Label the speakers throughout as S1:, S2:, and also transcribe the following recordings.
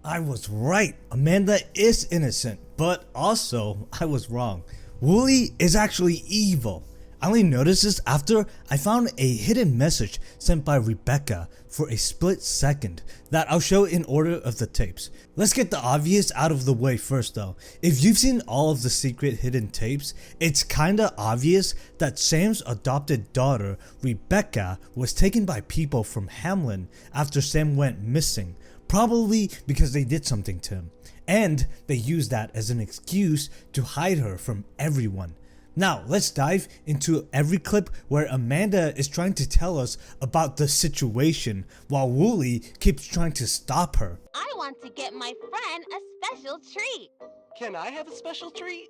S1: I was right. Amanda is innocent, but also I was wrong. Wooly is actually evil. I only noticed this after I found a hidden message sent by Rebecca for a split second that I'll show in order of the tapes. Let's get the obvious out of the way first though. If you've seen all of the secret hidden tapes, it's kinda obvious that Sam's adopted daughter, Rebecca, was taken by people from Hamlin after Sam went missing, probably because they did something to him, and they used that as an excuse to hide her from everyone. Now let's dive into every clip where Amanda is trying to tell us about the situation while Wooly keeps trying to stop her.
S2: I want to get my friend a special treat.
S3: Can I have a special treat?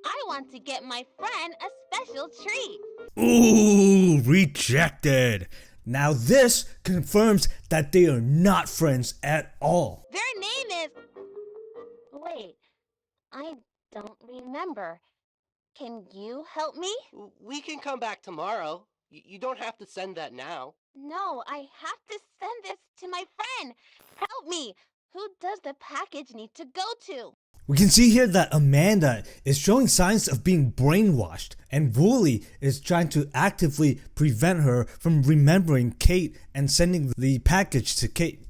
S2: I want to get my friend a special treat.
S1: Ooh, rejected. Now this confirms that they are not friends at all.
S2: Their name is... Wait, I don't remember. Can you help me?
S3: We can come back tomorrow. You don't have to send that now.
S2: No, I have to send this to my friend. Help me. Who does the package need to go to?
S1: We can see here that Amanda is showing signs of being brainwashed, and Wooly is trying to actively prevent her from remembering Kate and sending the package to Kate.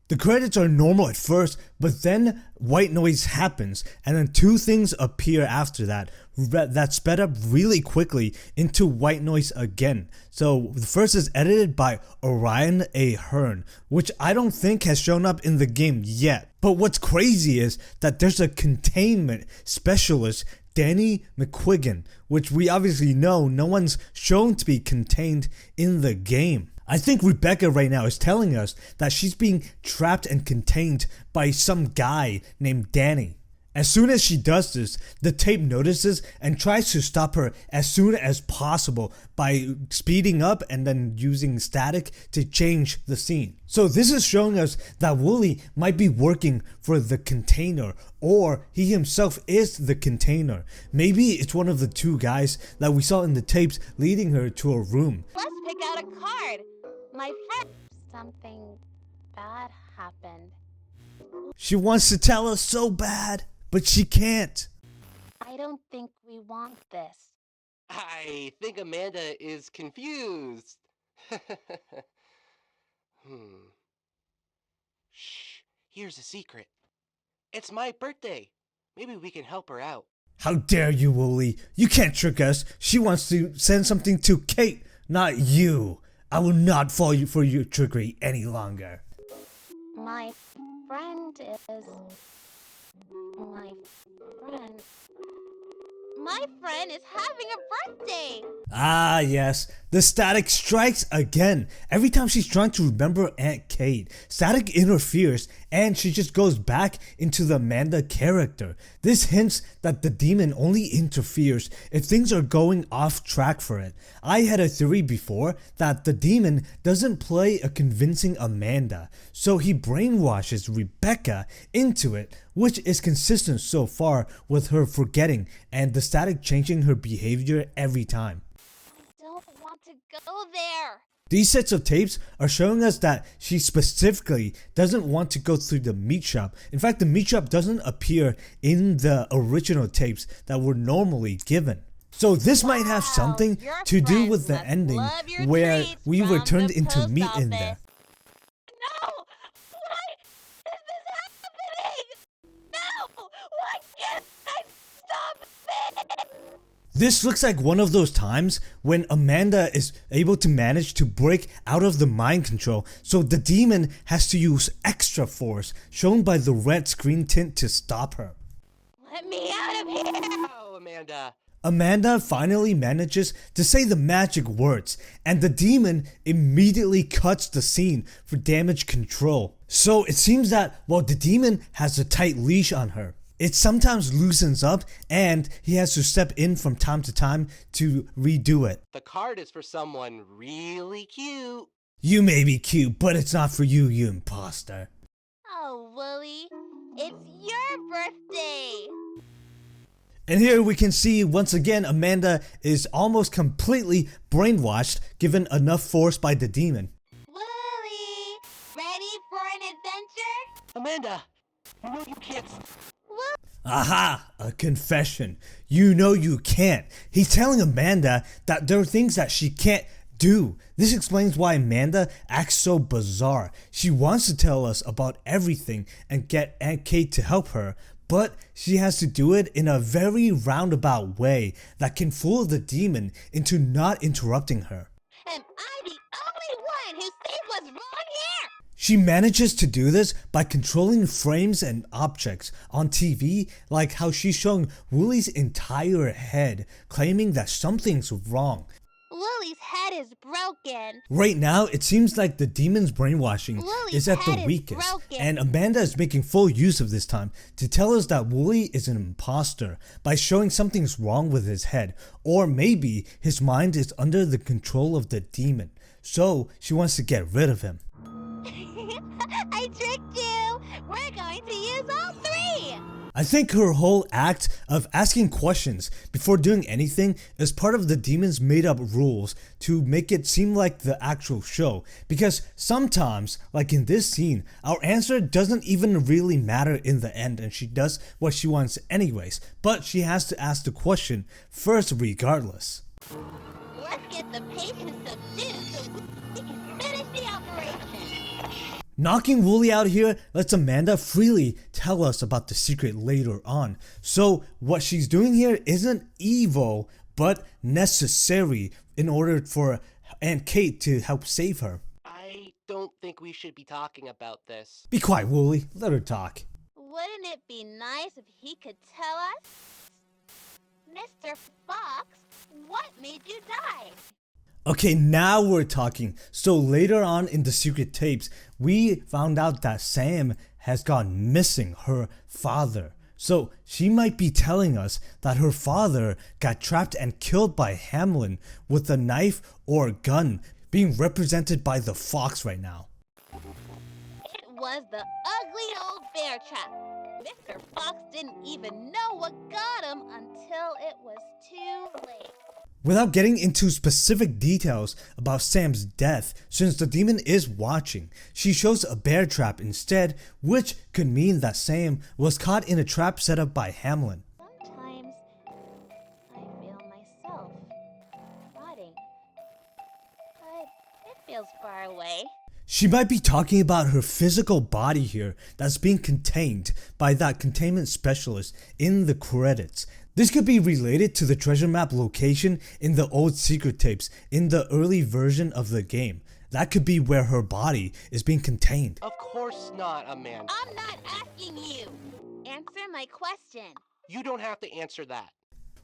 S1: The credits are normal at first, but then white noise happens, and then two things appear after that sped up really quickly into white noise again. So the first is edited by Orion A. Hearn, which I don't think has shown up in the game yet. But what's crazy is that there's a containment specialist, Danny McQuiggan, which we obviously know no one's shown to be contained in the game. I think Rebecca right now is telling us that she's being trapped and contained by some guy named Danny. As soon as she does this, the tape notices and tries to stop her as soon as possible by speeding up and then using static to change the scene. So this is showing us that Wooly might be working for the container, or he himself is the container. Maybe it's one of the two guys that we saw in the tapes leading her to a room.
S2: Let's pick out a card. My friend... Something bad happened.
S1: She wants to tell us so bad, but she can't.
S2: I don't think we want this.
S3: I think Amanda is confused. Shh, here's a secret. It's my birthday. Maybe we can help her out.
S1: How dare you, Wooly? You can't trick us. She wants to send something to Kate, not you. I will not fall for your trickery any longer.
S2: My friend is... My friend is having a birthday!
S1: Ah yes, the static strikes again. Every time she's trying to remember Aunt Kate, static interferes and she just goes back into the Amanda character. This hints that the demon only interferes if things are going off track for it. I had a theory before that the demon doesn't play a convincing Amanda, so he brainwashes Rebecca into it, which is consistent so far with her forgetting and the static changing her behavior every time.
S2: I don't want to go there.
S1: These sets of tapes are showing us that she specifically doesn't want to go through the meat shop. In fact, the meat shop doesn't appear in the original tapes that were normally given. So this might have something to do with the ending where we were turned into meat in there.
S2: No! Why is this happening? No! Why can't I stop it?
S1: This looks like one of those times when Amanda is able to manage to break out of the mind control, so the demon has to use extra force, shown by the red screen tint, to stop her.
S2: Let me out of here!
S3: Oh, Amanda.
S1: Amanda finally manages to say the magic words, and the demon immediately cuts the scene for damage control. So it seems that while the demon has a tight leash on her, it sometimes loosens up and he has to step in from time to time to redo it.
S3: The card is for someone really cute.
S1: You may be cute, but it's not for you, you imposter.
S2: Oh, Wooly, it's your birthday!
S1: And here we can see once again Amanda is almost completely brainwashed given enough force by the demon.
S2: Wooly, ready for an adventure?
S3: Amanda, you know you can't.
S1: Aha! A confession. You know you can't. He's telling Amanda that there are things that she can't do. This explains why Amanda acts so bizarre. She wants to tell us about everything and get Aunt Kate to help her, but she has to do it in a very roundabout way that can fool the demon into not interrupting her.
S2: Am I the only one who sees what's wrong here?
S1: She manages to do this by controlling frames and objects on TV, like how she's showing Wooly's entire head, claiming that something's wrong.
S2: Wooly's head is broken.
S1: Right now, it seems like the demon's brainwashing
S2: Wooly's
S1: is at the
S2: head is
S1: weakest,
S2: broken.
S1: and Amanda is making full use of this time to tell us that Wooly is an imposter by showing something's wrong with his head, or maybe his mind is under the control of the demon, so she wants to get rid of him.
S2: I tricked you. We're going to use all three.
S1: I think her whole act of asking questions before doing anything is part of the demon's made up rules to make it seem like the actual show, because sometimes, like in this scene, our answer doesn't even really matter in the end and she does what she wants anyways, but she has to ask the question first regardless.
S2: Let's get the patient subdued so we can finish the operation.
S1: Knocking Wooly out here lets Amanda freely tell us about the secret later on. So what she's doing here isn't evil, but necessary in order for Aunt Kate to help save her.
S3: I don't think we should be talking about this.
S1: Be quiet, Wooly. Let her talk.
S2: Wouldn't it be nice if he could tell us? Mr. Fox, what made you die?
S1: Okay, now we're talking. So later on in the secret tapes, we found out that Sam has gone missing, her father. So she might be telling us that her father got trapped and killed by Hamlin with a knife or gun, being represented by the fox right now.
S2: It was the ugly old bear trap. Mr. Fox didn't even know what got him until it was too late.
S1: Without getting into specific details about Sam's death, since the demon is watching, she shows a bear trap instead, which could mean that Sam was caught in a trap set up by Hamlin.
S2: Sometimes I feel myself rotting, but it feels far away.
S1: She might be talking about her physical body here that's being contained by that containment specialist in the credits. This could be related to the treasure map location in the old secret tapes in the early version of the game. That could be where her body is being contained.
S3: Of course not, Amanda.
S2: I'm not asking you. Answer my question.
S3: You don't have to answer that.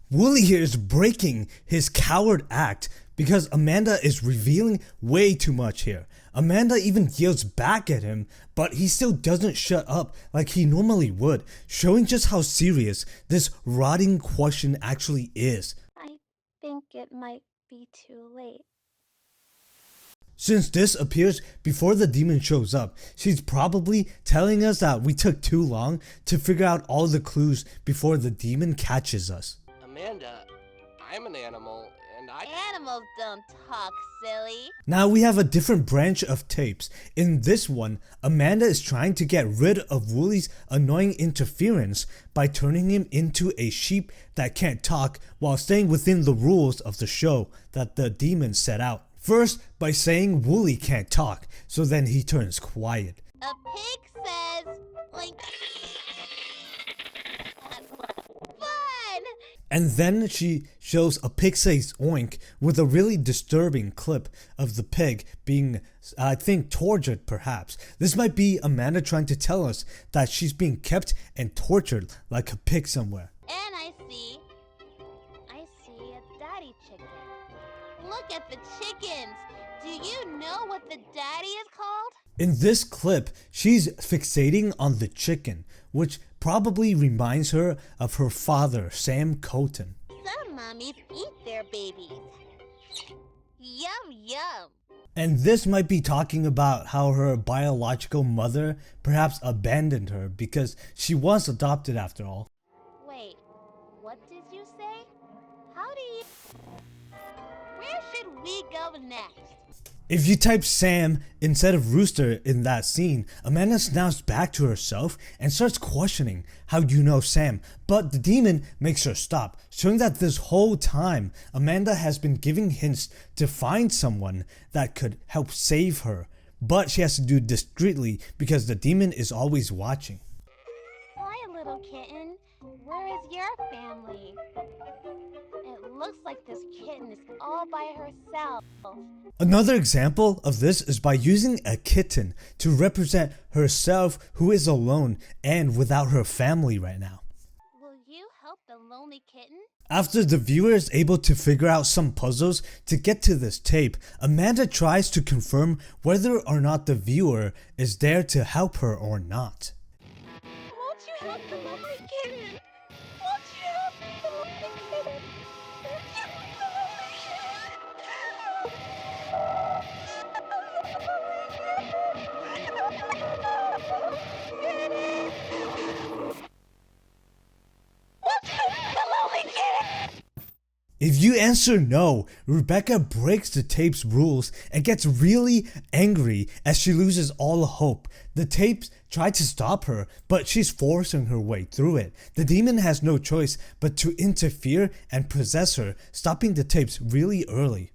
S1: Wooly here is breaking his coward act because Amanda is revealing way too much here. Amanda even yells back at him, but he still doesn't shut up like he normally would, showing just how serious this rotting question actually is.
S2: I think it might be too late.
S1: Since this appears before the demon shows up, she's probably telling us that we took too long to figure out all the clues before the demon catches us.
S3: Amanda, I'm an animal, and
S2: Animals don't talk, silly.
S1: Now we have a different branch of tapes. In this one, Amanda is trying to get rid of Wooly's annoying interference by turning him into a sheep that can't talk while staying within the rules of the show that the demon set out. First, by saying Wooly can't talk, so then he turns quiet.
S2: A pig says, like, fun!
S1: And then she shows a pig says oink with a really disturbing clip of the pig being, I think, tortured perhaps. This might be Amanda trying to tell us that she's being kept and tortured like a pig somewhere.
S2: And I see a daddy chicken. Look at the chickens. Do you know what the daddy is called?
S1: In this clip, she's fixating on the chicken, which probably reminds her of her father, Sam Kitten.
S2: Some mummies eat their babies. Yum, yum.
S1: And this might be talking about how her biological mother perhaps abandoned her because she was adopted after all.
S2: Wait, what did Where should we go next?
S1: If you type Sam instead of Rooster in that scene, Amanda snaps back to herself and starts questioning how you know Sam, but the demon makes her stop, showing that this whole time Amanda has been giving hints to find someone that could help save her, but she has to do discreetly because the demon is always watching.
S2: Hi, little kitten. Where is your family? It looks like this kitten is all by herself.
S1: Another example of this is by using a kitten to represent herself who is alone and without her family right now.
S2: Will you help the lonely kitten?
S1: After the viewer is able to figure out some puzzles to get to this tape, Amanda tries to confirm whether or not the viewer is there to help her or not.
S2: Won't you help the lonely kitten? Won't you help the lonely kitten? Won't you help the lonely kitten?
S1: If you answer no, Rebecca breaks the tape's rules and gets really angry as she loses all hope. The tapes try to stop her, but she's forcing her way through it. The demon has no choice but to interfere and possess her, stopping the tapes really early.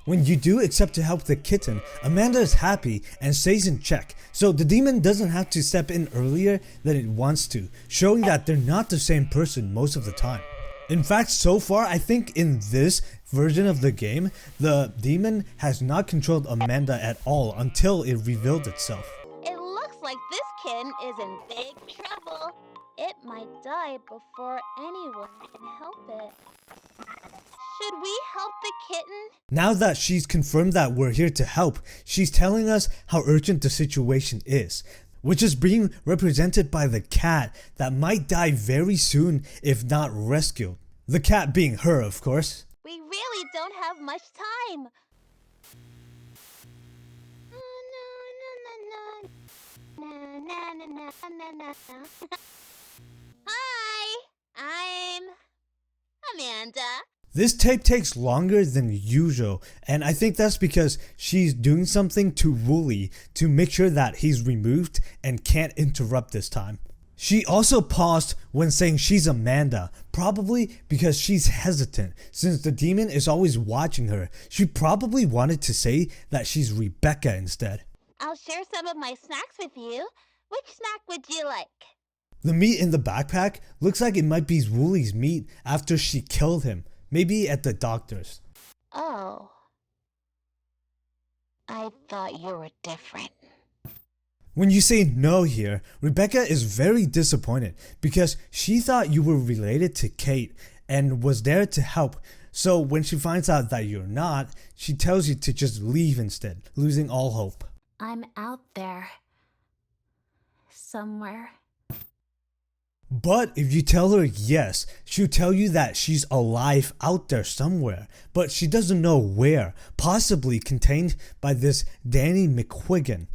S1: When you do accept to help the kitten, Amanda is happy and stays in check, so the demon doesn't have to step in earlier than it wants to, showing that they're not the same person most of the time. In fact, so far I think in this version of the game, the demon has not controlled Amanda at all until it revealed itself.
S2: It looks like this kitten is in big trouble. It might die before anyone can help it. Should we help the kitten?
S1: Now that she's confirmed that we're here to help, she's telling us how urgent the situation is, which is being represented by the cat that might die very soon if not rescued. The cat being her, of course.
S2: We really don't have much time. Hi, I'm Amanda.
S1: This tape takes longer than usual, and I think that's because she's doing something to Wooly to make sure that he's removed and can't interrupt this time. She also paused when saying she's Amanda, probably because she's hesitant since the demon is always watching her. She probably wanted to say that she's Rebecca instead.
S2: I'll share some of my snacks with you. Which snack would you like?
S1: The meat in the backpack looks like it might be Wooly's meat after she killed him. Maybe at the doctor's.
S2: Oh. I thought you were different.
S1: When you say no here, Rebecca is very disappointed because she thought you were related to Kate and was there to help. So when she finds out that you're not, she tells you to just leave instead, losing all hope.
S2: I'm out there. Somewhere.
S1: But if you tell her yes, she'll tell you that she's alive out there somewhere, but she doesn't know where, possibly contained by this Danny McQuiggan.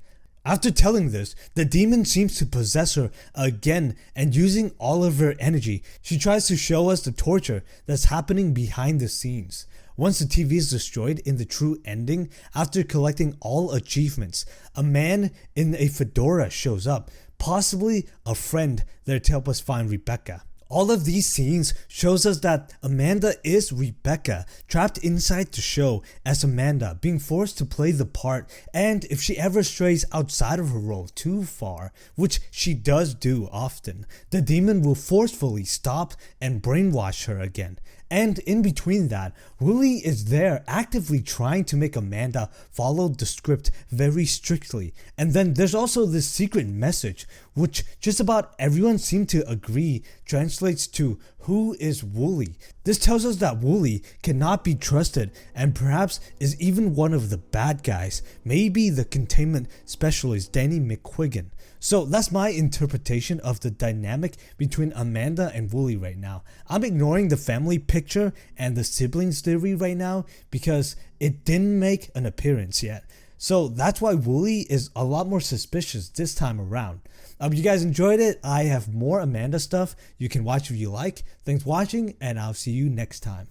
S1: After telling this, the demon seems to possess her again, and using all of her energy, she tries to show us the torture that's happening behind the scenes. Once the TV is destroyed in the true ending, after collecting all achievements, a man in a fedora shows up, possibly a friend there to help us find Rebecca. All of these scenes shows us that Amanda is Rebecca, trapped inside the show as Amanda, being forced to play the part, and if she ever strays outside of her role too far, which she does do often, the demon will forcefully stop and brainwash her again. And in between that, Wooly is there actively trying to make Amanda follow the script very strictly. And then there's also this secret message, which just about everyone seemed to agree translates to "Who is Wooly?" This tells us that Wooly cannot be trusted and perhaps is even one of the bad guys, maybe the containment specialist Danny McQuiggan. So that's my interpretation of the dynamic between Amanda and Wooly right now. I'm ignoring the family picture and the siblings theory right now because it didn't make an appearance yet. So that's why Wooly is a lot more suspicious this time around. You guys enjoyed it. I have more Amanda stuff you can watch if you like. Thanks for watching, and I'll see you next time.